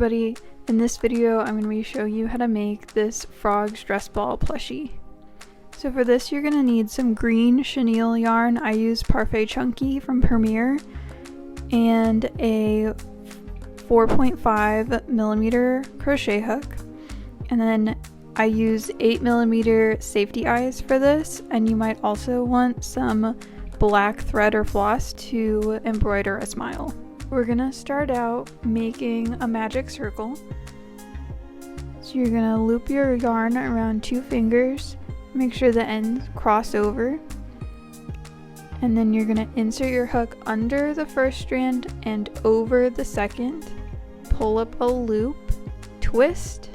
everybody, in this video I'm going to be showing you how to make this frog Stress-Ball Plushie. So for this you're going to need some green chenille yarn. I use Parfait Chunky from Premier and a 4.5mm crochet hook, and then I use 8mm safety eyes for this, and you might also want some black thread or floss to embroider a smile. We're gonna start out making a magic circle. So you're gonna loop your yarn around 2 fingers, make sure the ends cross over, and then you're gonna insert your hook under the first strand and over the second, pull up a loop, twist,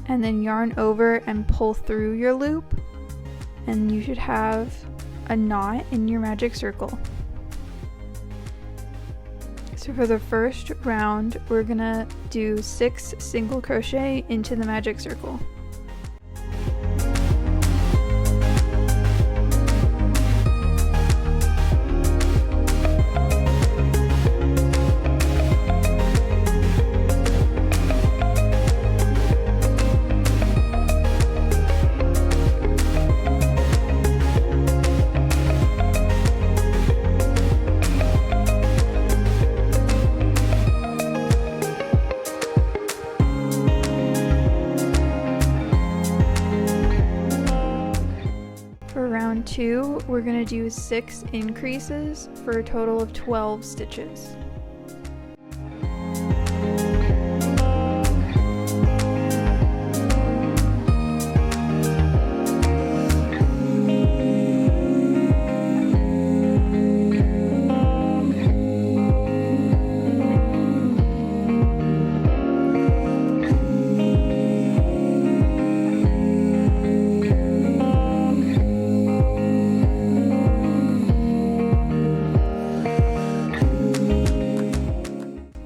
and then yarn over and pull through your loop, and you should have a knot in your magic circle. So for the first round, we're gonna do 6 single crochet into the magic circle. For round 2, we're going to do 6 increases for a total of 12 stitches.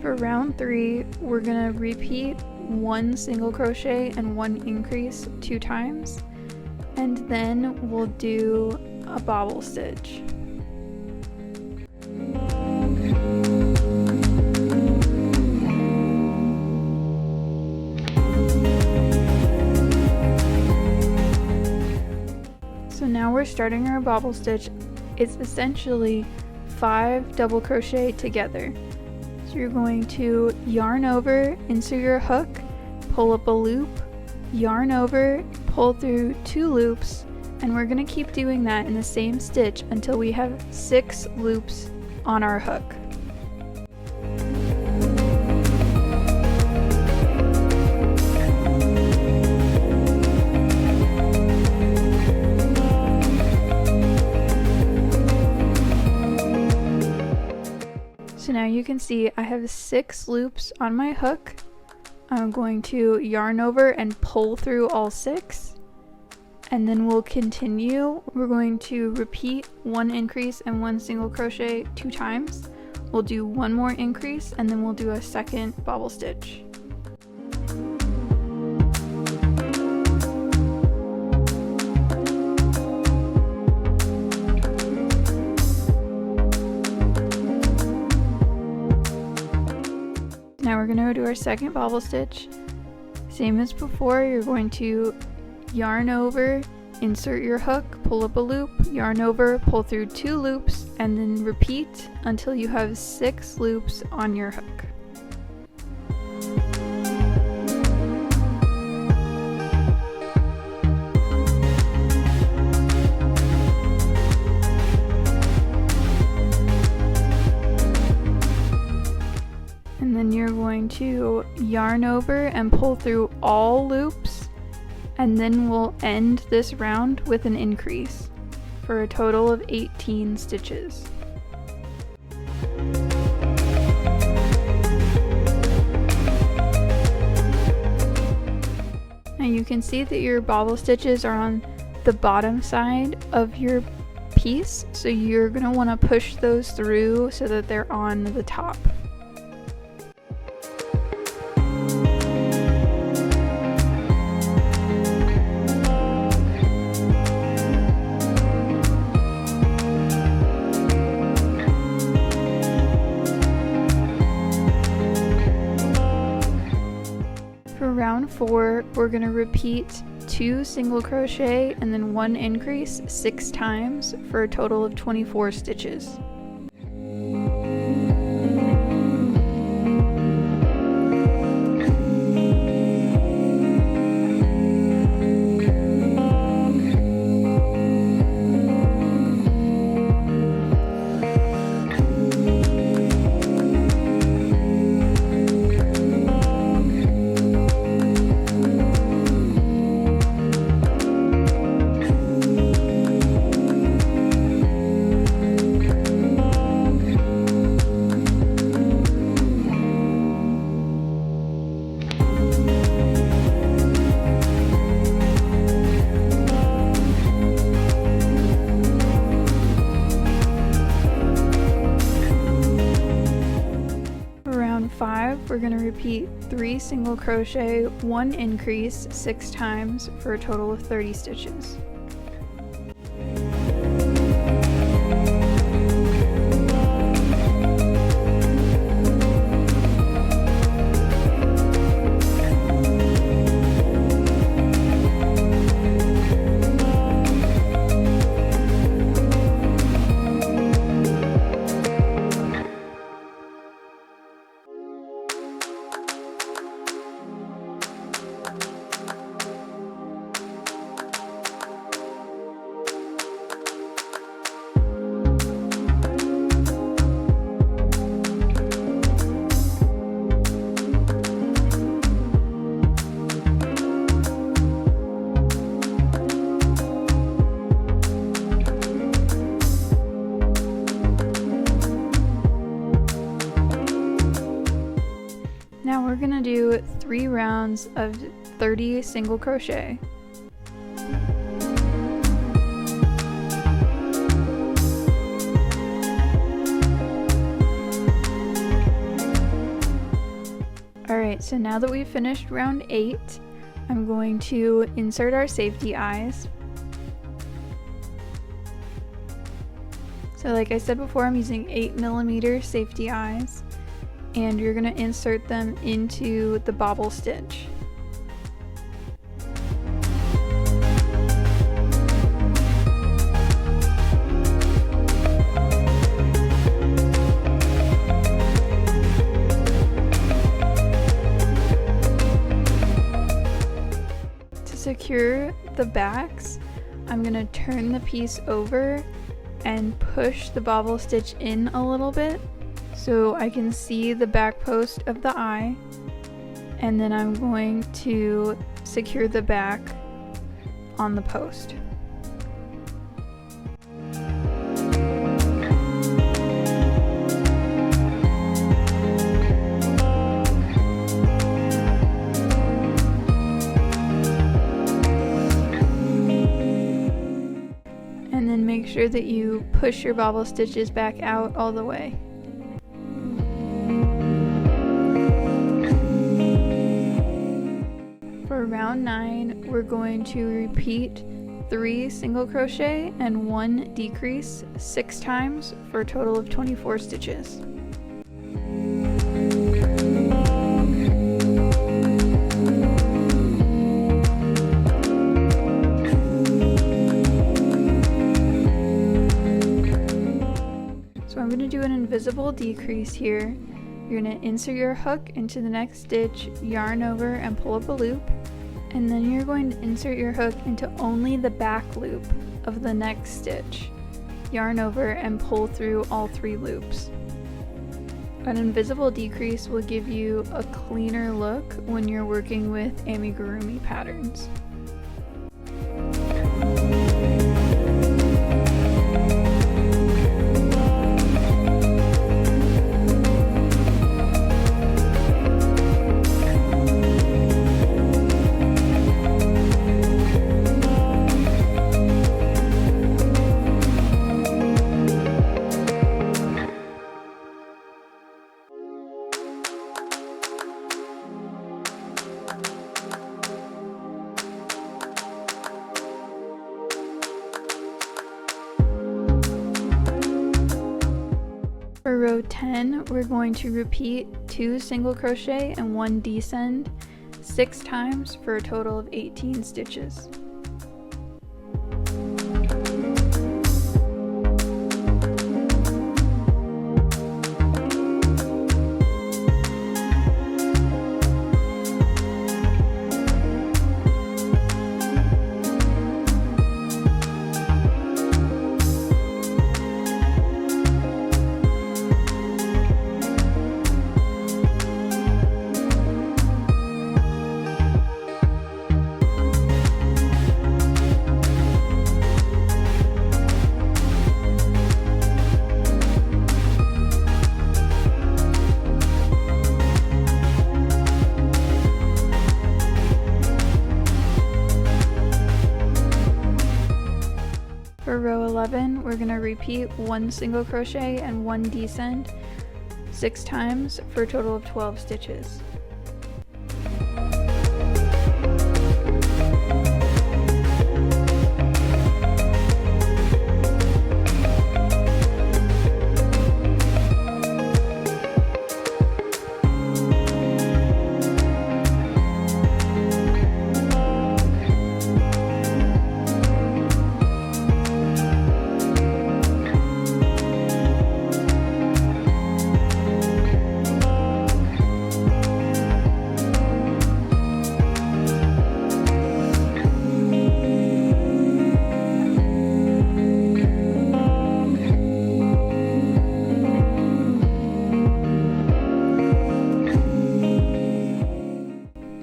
For round 3, we're gonna repeat 1 single crochet and 1 increase 2 times, and then we'll do a bobble stitch. So now we're starting our bobble stitch. It's essentially 5 double crochet together. So you're going to yarn over, insert your hook, pull up a loop, yarn over, pull through 2 loops, and we're going to keep doing that in the same stitch until we have 6 loops on our hook. So now you can see I have 6 loops on my hook. I'm going to yarn over and pull through all 6, and then we'll continue. We're going to repeat 1 increase and 1 single crochet 2 times. We'll do 1 more increase, and then we'll do a second bobble stitch. Now we're going to do our second bobble stitch. Same as before, you're going to yarn over, insert your hook, pull up a loop, yarn over, pull through 2 loops, and then repeat until you have 6 loops on your hook. And then you're going to yarn over and pull through all loops, and then we'll end this round with an increase for a total of 18 stitches. Now you can see that your bobble stitches are on the bottom side of your piece, so you're going to want to push those through so that they're on the top. 4, we're going to repeat 2 single crochet and then 1 increase 6 times for a total of 24 stitches. We're going to repeat 3 single crochet, 1 increase 6 times for a total of 30 stitches. Now we're going to do 3 rounds of 30 single crochet. Alright, so now that we've finished round 8, I'm going to insert our safety eyes. So like I said before, I'm using 8mm safety eyes, and you're going to insert them into the bobble stitch. To secure the backs, I'm going to turn the piece over and push the bobble stitch in a little bit, so I can see the back post of the eye, and then I'm going to secure the back on the post. And then make sure that you push your bobble stitches back out all the way. For round 9, we're going to repeat 3 single crochet and 1 decrease 6 times for a total of 24 stitches. So I'm going to do an invisible decrease here. You're going to insert your hook into the next stitch, yarn over and pull up a loop, and then you're going to insert your hook into only the back loop of the next stitch, yarn over and pull through all 3 loops. An invisible decrease will give you a cleaner look when you're working with amigurumi patterns. For row 10, we're going to repeat 2 single crochet and 1 descend 6 times for a total of 18 stitches. For row 11, we're going to repeat 1 single crochet and 1 descent 6 times for a total of 12 stitches.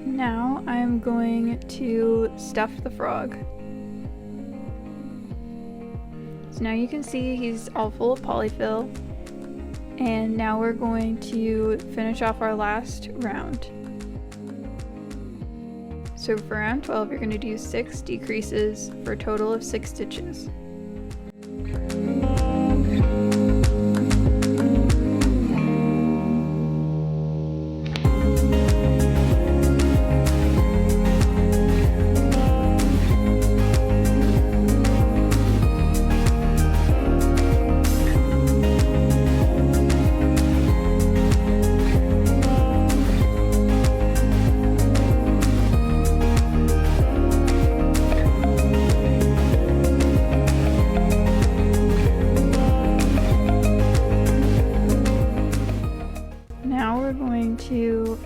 Now I'm going to stuff the frog. So now you can see he's all full of polyfill, and now we're going to finish off our last round. So for round 12, you're going to do 6 decreases for a total of 6 stitches. Now we're going to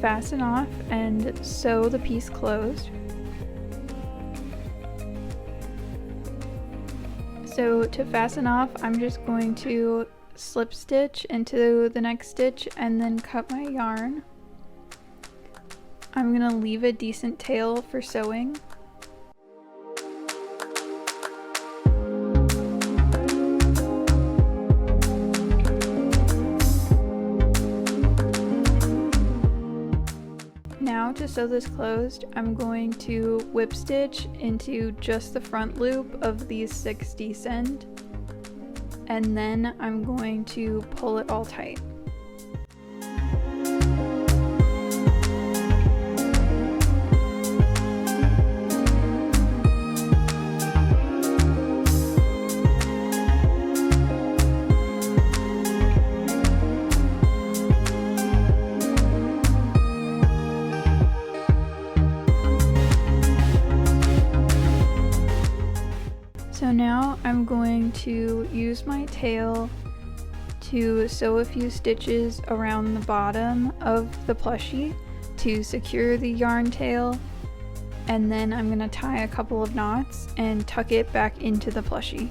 fasten off and sew the piece closed. So to fasten off, I'm just going to slip stitch into the next stitch and then cut my yarn. I'm going to leave a decent tail for sewing. Now to sew this closed, I'm going to whip stitch into just the front loop of these 6 descent, and then I'm going to pull it all tight. So now I'm going to use my tail to sew a few stitches around the bottom of the plushie to secure the yarn tail, and then I'm going to tie a couple of knots and tuck it back into the plushie.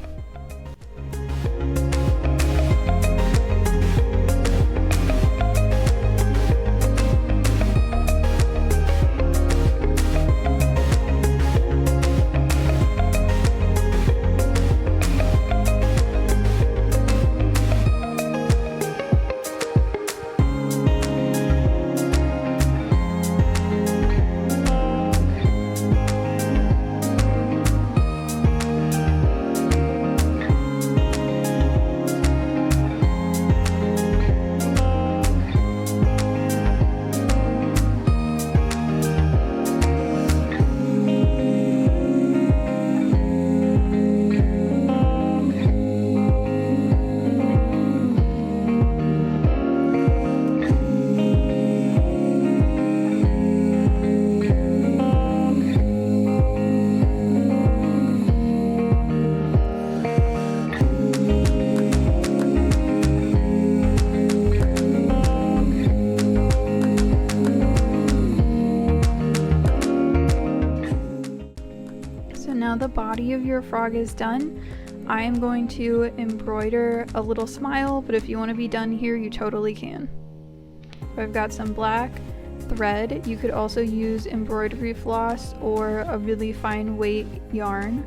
body of your frog is done, I am going to embroider a little smile, but if you want to be done here, you totally can. I've got some black thread. You could also use embroidery floss or a really fine weight yarn.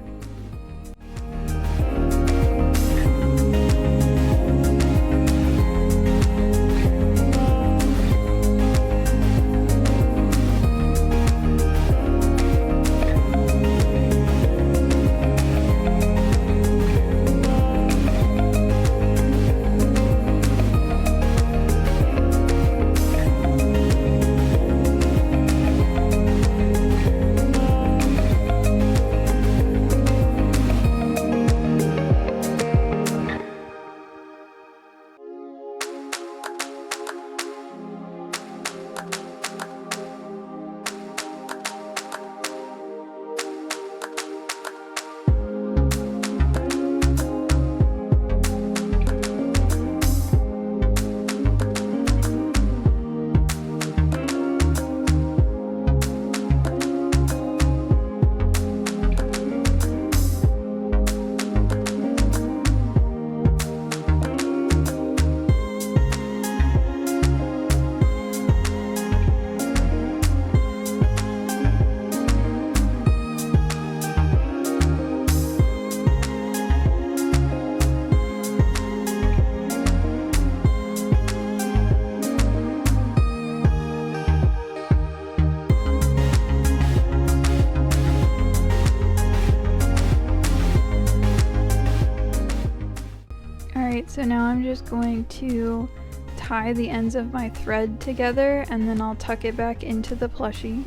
Alright, so now I'm just going to tie the ends of my thread together and then I'll tuck it back into the plushie.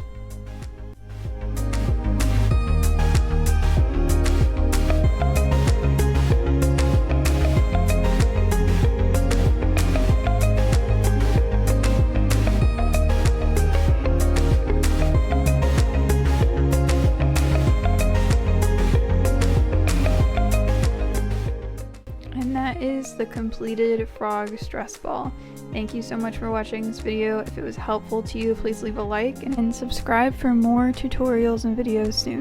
That is the completed frog stress ball. Thank you so much for watching this video. If it was helpful to you, please leave a like and subscribe for more tutorials and videos soon.